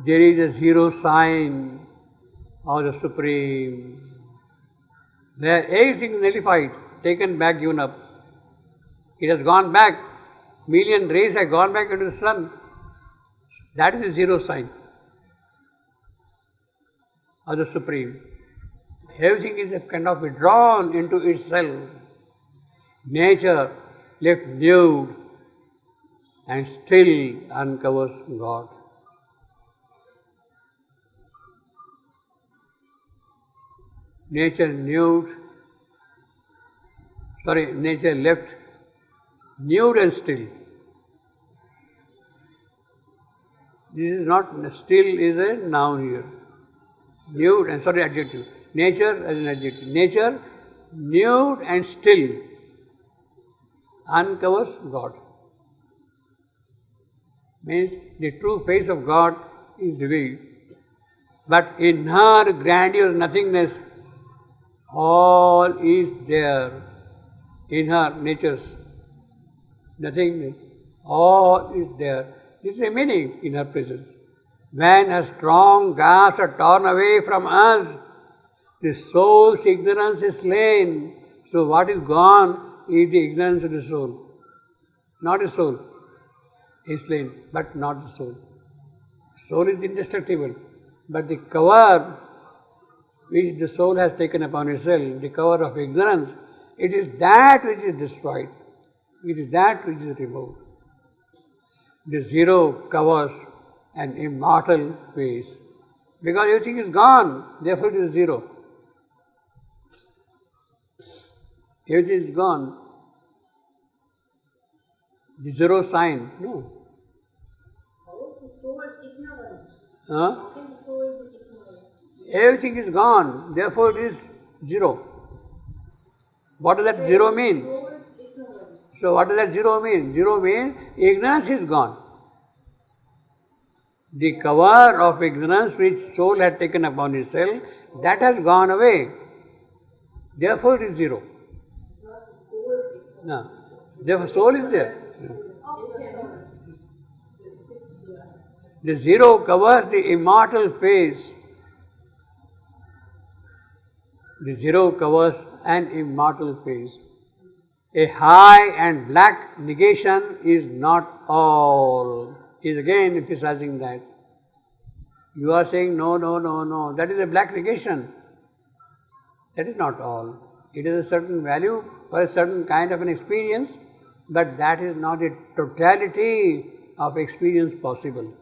there is a zero sign of the Supreme. There everything is nullified, taken back, given up. It has gone back. Million rays have gone back into the sun. That is the zero sign of the Supreme. Everything is kind of withdrawn into itself. Nature left nude and still uncovers God. Nature left nude and still. This is not, still is a noun here. Nude and adjective. Nature as an adjective. Nature, nude and still, uncovers God. Means the true face of God is revealed. But in her grandiose nothingness, all is there. In her nature's nothingness, all is there. This is a meaning in her presence. When a strong gasps are torn away from us, the soul's ignorance is slain. So what is gone is the ignorance of the soul. Not the soul is slain, but not the soul. Soul is indestructible. But the cover which the soul has taken upon itself, the cover of ignorance, it is that which is destroyed. It is that which is removed. The zero covers an immortal face. Because everything is gone, therefore it is zero. Everything is gone. The zero sign, no. How is the soul ignorant? Huh? How can the soul be ignorant? Everything is gone, therefore it is zero. What does that zero mean? Soul is ignorant. So what does that zero mean? Zero means ignorance is gone. The cover of ignorance which soul had taken upon itself, that has gone away. Therefore it is zero. It's not the soul ignorant. No. Therefore soul is there. Of the soul. The zero covers the immortal face. The zero covers an immortal face. A high and black negation is not all. He is again emphasizing that. You are saying no. That is a black negation. That is not all. It is a certain value for a certain kind of an experience, but that is not the totality of experience possible.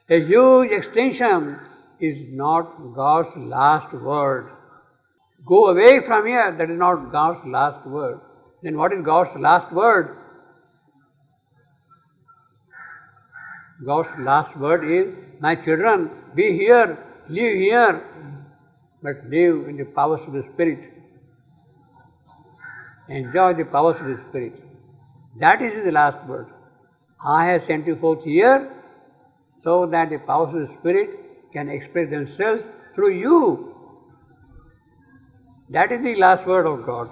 A huge extension is not God's last word. Go away from here, that is not God's last word. Then what is God's last word? God's last word is, my children, be here, live here, but live in the powers of the Spirit. Enjoy the powers of the Spirit. That is his last word. I have sent you forth here so that the powers of the Spirit can express themselves through you. That is the last word of God.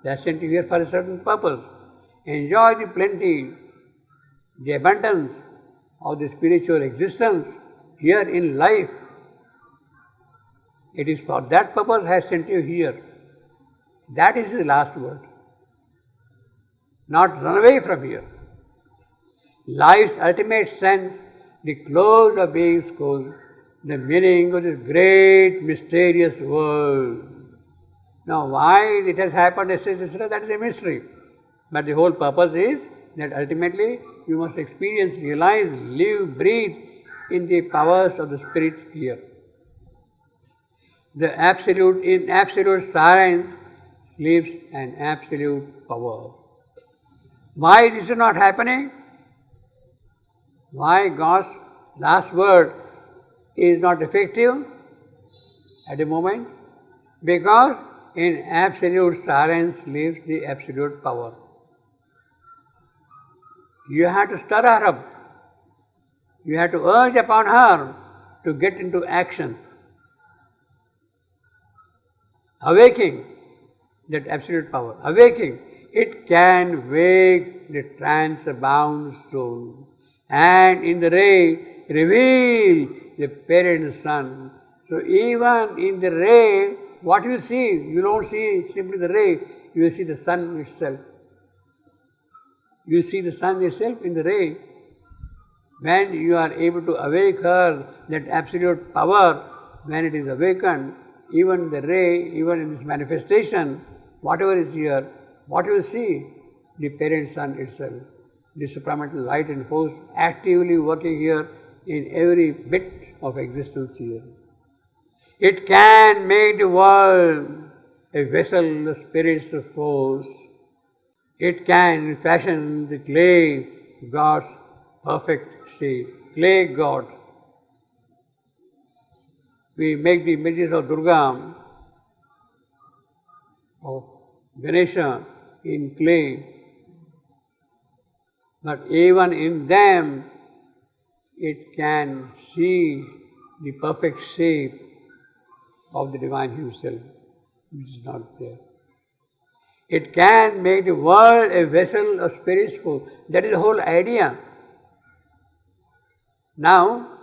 They have sent you here for a certain purpose. Enjoy the plenty, the abundance of the spiritual existence here in life. It is for that purpose I have sent you here. That is his last word. Not run away from here. Life's ultimate sense, the close of being school, the meaning of this great mysterious world. Now why it has happened, etc., that is a mystery. But the whole purpose is that ultimately you must experience, realize, live, breathe in the powers of the Spirit here. The absolute, in absolute silence sleeps an absolute power. Why this is not happening? Why God's last word is not effective at the moment? Because in absolute silence lives the absolute power. You have to stir her up. You have to urge upon her to get into action. Awaking that absolute power. Awaking. It can wake the trance-bound soul. and in the ray reveal the parent sun. So even in the ray, what you see? You don't see simply the ray, you see the sun itself. You see the sun itself in the ray. When you are able to awake her, that absolute power, when it is awakened, even the ray, even in this manifestation, whatever is here, what you see? The parent sun itself, the supramental light and force actively working here in every bit of existence here. It can make the world a vessel of spirits of force. It can fashion the clay, God's perfect shape. Clay God. We make the images of Durga, of Ganesha in clay, but even in them it can see the perfect shape of the Divine Himself, which is not there. It can make the world a vessel of spirits force. That is the whole idea. Now,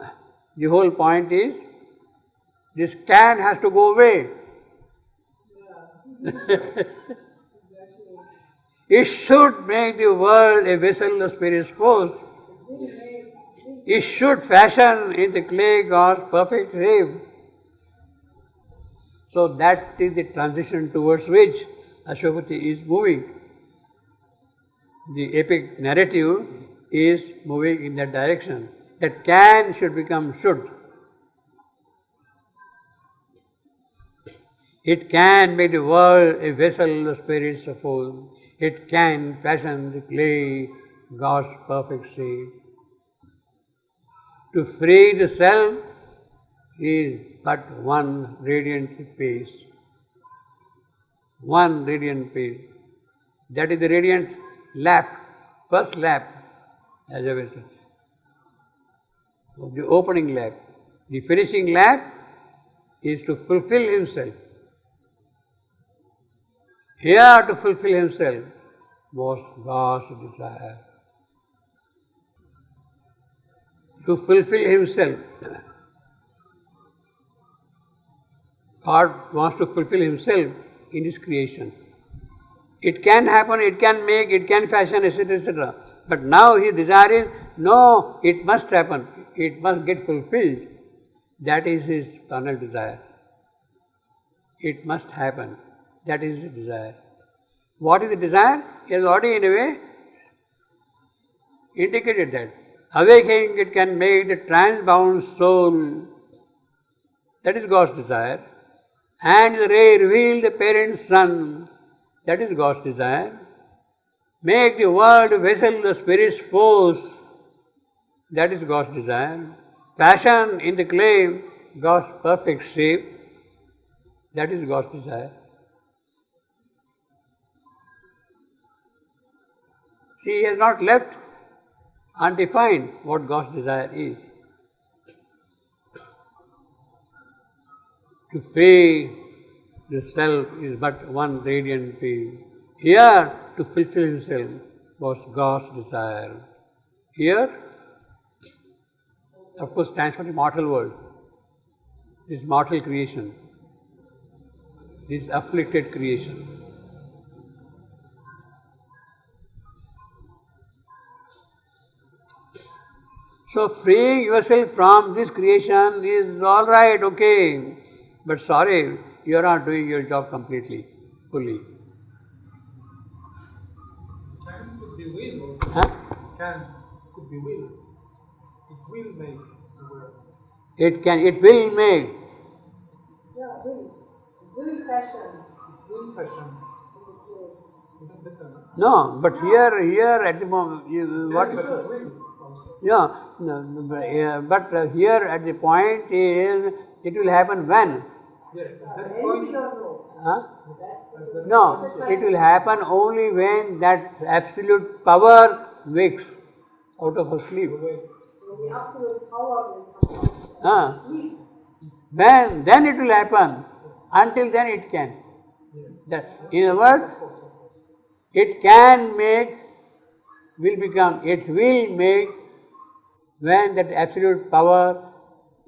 the whole point is, this can has to go away. It should make the world a vessel of spirits force. It should fashion in the clay God's perfect shape. So that is the transition towards which Ashwapati is moving. The epic narrative is moving in that direction. That can should become should. It can make the world a vessel of spirits of force. It can fashion the clay God's perfect shape. To free the self is but one radiant face. One radiant face. That is the radiant lap, first lap, as I was saying. The opening lap. The finishing lap is to fulfill himself. Here to fulfill himself was God's desire. To fulfill himself. God wants to fulfill himself in his creation. It can happen, it can make, it can fashion, etc., etc. But now his desire is, no, it must happen. It must get fulfilled. That is his eternal desire. It must happen. That is his desire. What is the desire? He has already in a way indicated that. Awakening it can make the transbound soul. That is God's desire. And the ray reveal the parent sun. That is God's desire. Make the world a vessel of spirit's force. That is God's desire. Fashion in the clay God's perfect shape. That is God's desire. See, he has not left undefined what God's desire is. To free the self is but one radiant field. Here, to fulfill himself was God's desire. Here, of course, stands for the mortal world, this mortal creation, this afflicted creation. So, freeing yourself from this creation is all right, okay, but sorry, you are not doing your job completely, fully. Can could be will. Huh? Can could be will. It will make the world. It will make. Yeah, will fashion. It will fashion. Isn't better? No, but here at the moment, what? But it will. Yeah, no, but here at the point is, it will happen when? Yes, at that When point. we don't know. Huh? At that No, it will happen only when that absolute power wakes out of her sleep. way. When the absolute power will come Huh? out. Sleep. Then it will happen. Until then it can. That, in a word, it can make, will become, it will make when that absolute power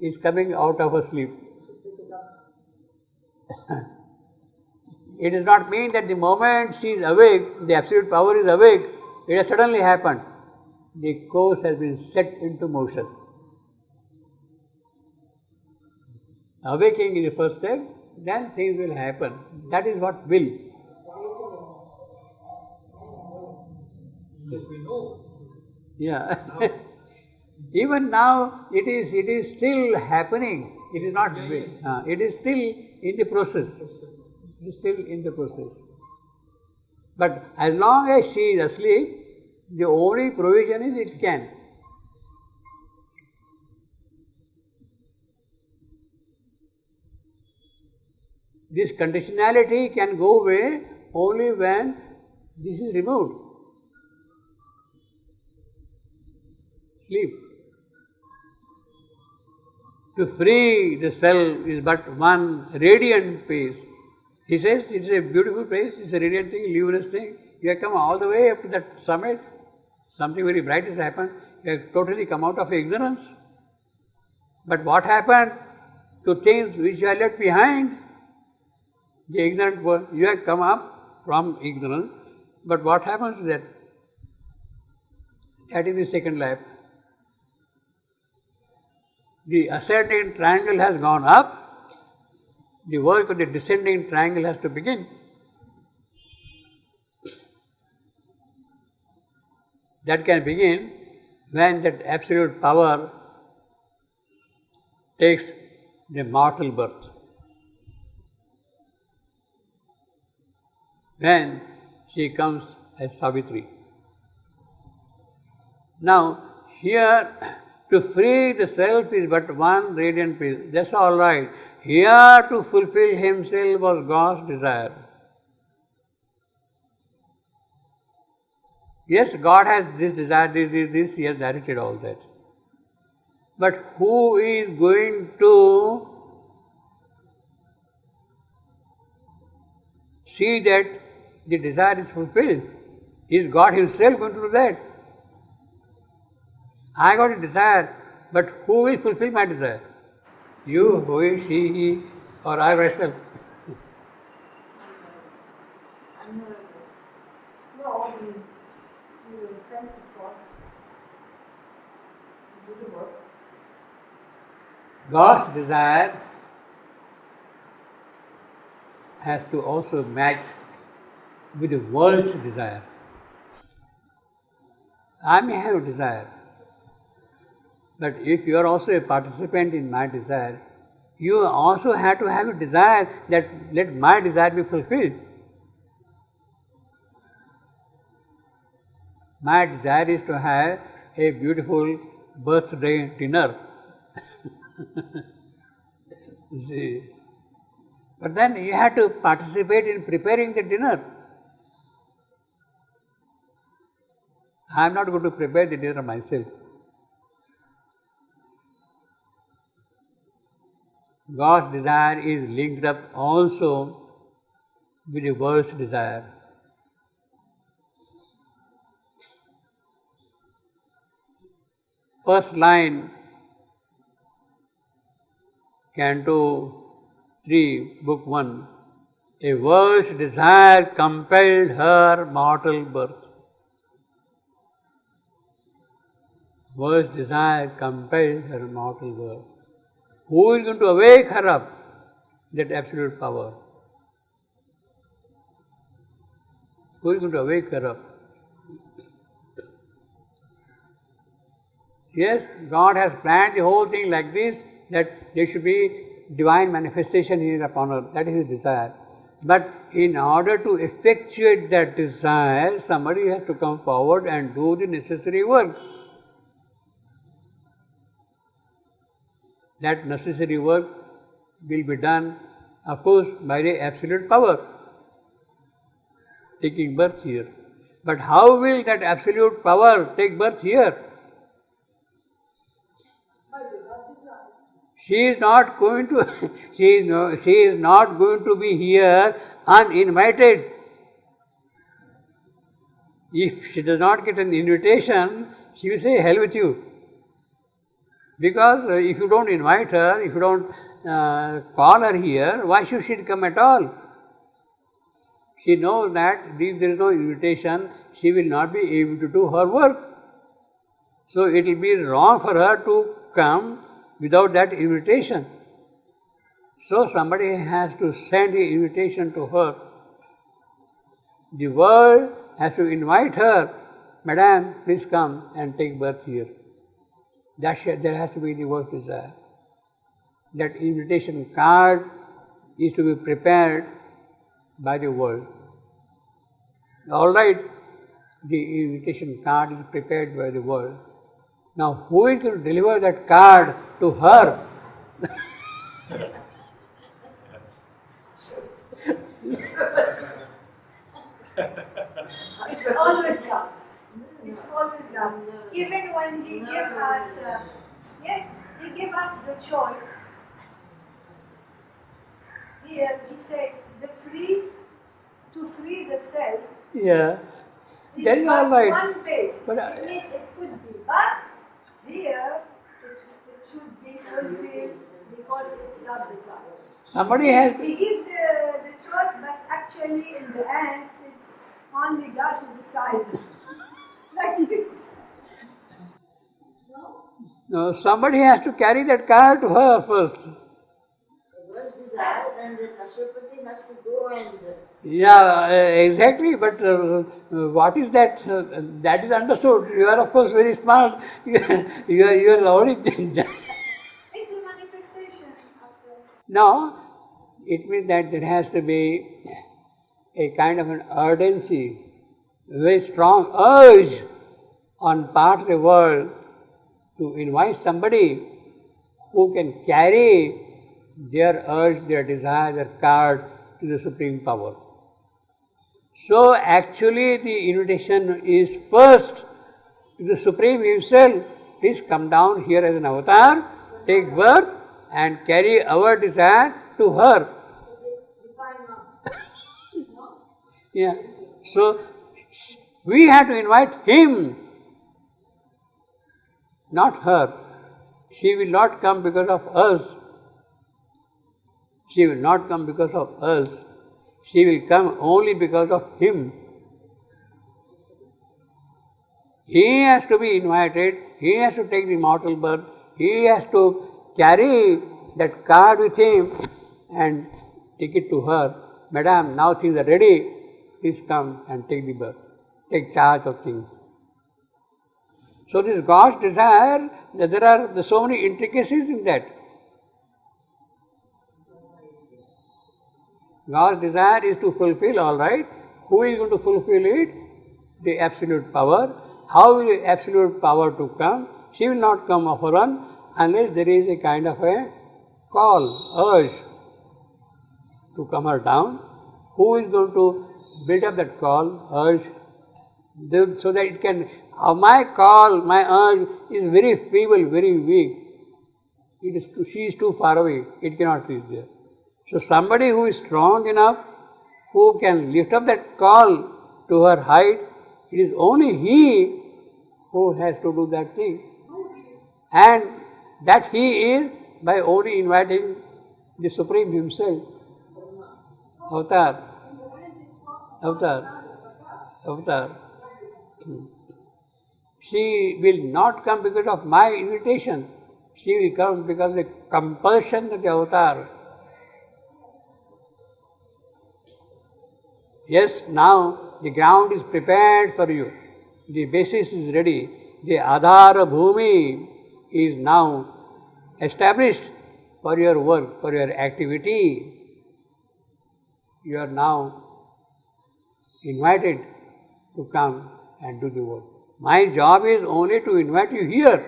is coming out of a sleep. It does not mean that the moment she is awake, the absolute power is awake, it has suddenly happened. The course has been set into motion. Awakening is the first step, then things will happen. That is what will. Because we know. Yeah. Even now it is still happening. It is not will. It is still in the process. It is still in the process. But as long as she is asleep, the only provision is it can. This conditionality can go away only when this is removed. Sleep. To free the self is but one radiant place. He says it's a beautiful place, it's a radiant thing, luminous thing. You have come all the way up to that summit, something very bright has happened, you have totally come out of ignorance. But what happened to things which you have left behind? The ignorant world, you have come up from ignorance, but what happens to that? That is the second life. The ascending triangle has gone up, the work of the descending triangle has to begin. That can begin when that absolute power takes the mortal birth. When she comes as Savitri. Now, here to free the self is but one radiant peace. That's all right. Here to fulfill himself was God's desire. Yes, God has this desire, this, He has directed all that. But who is going to see that the desire is fulfilled? Is God Himself going to do that? I got a desire, but who will fulfill my desire? You, who is he, or I myself? No, you will send to force to do the work. God's desire has to also match with the world's desire. I may have a desire, but if you are also a participant in my desire, you also have to have a desire that let my desire be fulfilled. My desire is to have a beautiful birthday dinner. See. But then you have to participate in preparing the dinner. I am not going to prepare the dinner myself. God's desire is linked up also with the world's desire. First line, Canto 3, Book 1. A world's desire compelled her mortal birth. World's desire compelled her mortal birth. Who is going to wake her up? That absolute power. Who is going to wake her up? Yes, God has planned the whole thing like this, that there should be divine manifestation here upon earth. That is His desire. But in order to effectuate that desire, somebody has to come forward and do the necessary work. That necessary work will be done, of course, by the absolute power taking birth here. But how will that absolute power take birth here? She is not going to. She is not going to be here uninvited. If she does not get an invitation, she will say, "Hell with you." Because if you don't invite her, if you don't call her here, why should she come at all? She knows that if there is no invitation, she will not be able to do her work. So it will be wrong for her to come without that invitation. So somebody has to send the invitation to her. The world has to invite her, Madam, please come and take birth here. There has to be the work desire. That invitation card is to be prepared by the world. All right, the invitation card is prepared by the world. Now, who is going to deliver that card to her? It's always God. It's always God. Even when He gave us, yes, He gave us the choice. Here He said, to free the self. Yeah, that is all right. One base. But it means it could be, but here it should be fulfilled because it's God desire. Somebody has. We give the choice, but actually in the end, it's only God who decides. Like this. No, somebody has to carry that card to her first. God's desire, and the Kashyapathi has to go and. Yeah, exactly. But what is that? That is understood. You are, of course, very smart. You are already. It's a manifestation of this. No, it means that there has to be a kind of an urgency, a very strong urge on part of the world to invite somebody who can carry their urge, their desire, their card to the Supreme Power. So actually the invitation is first to the Supreme Himself. Please come down here as an avatar, take birth and carry our desire to her. Yeah. So we have to invite Him, not her. She will not come because of us. She will not come because of us. She will come only because of Him. He has to be invited, He has to take the mortal birth, He has to carry that card with Him and take it to her. Madam, now things are ready, please come and take the birth, take charge of things. So this God's desire, there are so many intricacies in that. God's desire is to fulfill, all right. Who is going to fulfill it? The absolute power. How will the absolute power to come? She will not come of her own unless there is a kind of a call, urge to come her down. Who is going to build up that call, urge, so that it can, my call, my urge is very feeble, very weak. She is too far away, it cannot reach there. So somebody who is strong enough, who can lift up that call to her height, it is only he who has to do that thing. And that he is by only inviting the Supreme Himself. Avatar. Avatar. Avatar. She will not come because of my invitation. She will come because of the compulsion of the avatar. Yes, now the ground is prepared for you. The basis is ready. The Adhara Bhumi is now established for your work, for your activity. You are now invited to come and do the work. My job is only to invite you here.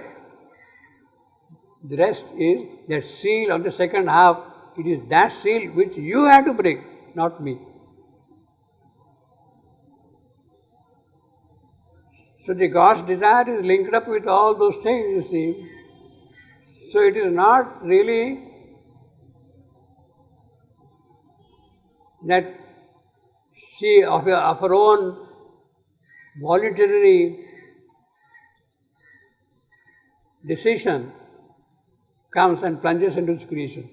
The rest is that seal of the second half. It is that seal which you have to break, not me. So the God's desire is linked up with all those things, you see. So it is not really that she of her own voluntary decision comes and plunges into this creation.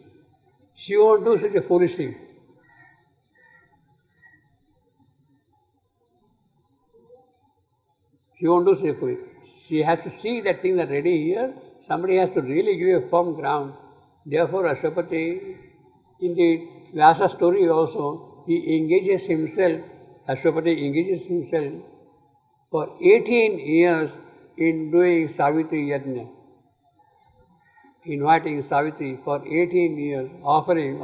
She won't do such a foolish thing. She won't do such a foolish. She has to see that things are ready here. Somebody has to really give a firm ground. Therefore, Ashwapati, indeed, Vyasa story also, he engages himself, Ashwapati engages himself for 18 years in doing Savitri Yajna. Inviting Savitri for 18 years, offering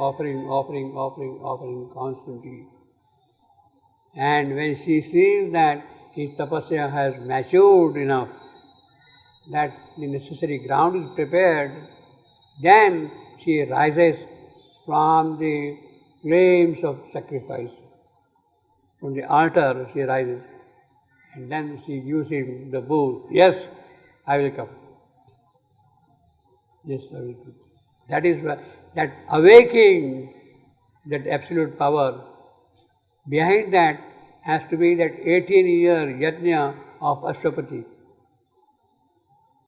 constantly. And when she sees that his tapasya has matured enough, that the necessary ground is prepared, then she rises from the flames of sacrifice. From the altar she rises, and then she gives him the boon. Yes, I will come. Yes, I will come. That is that awakening, that absolute power. Behind that has to be that 18-year yajna of Ashwapati.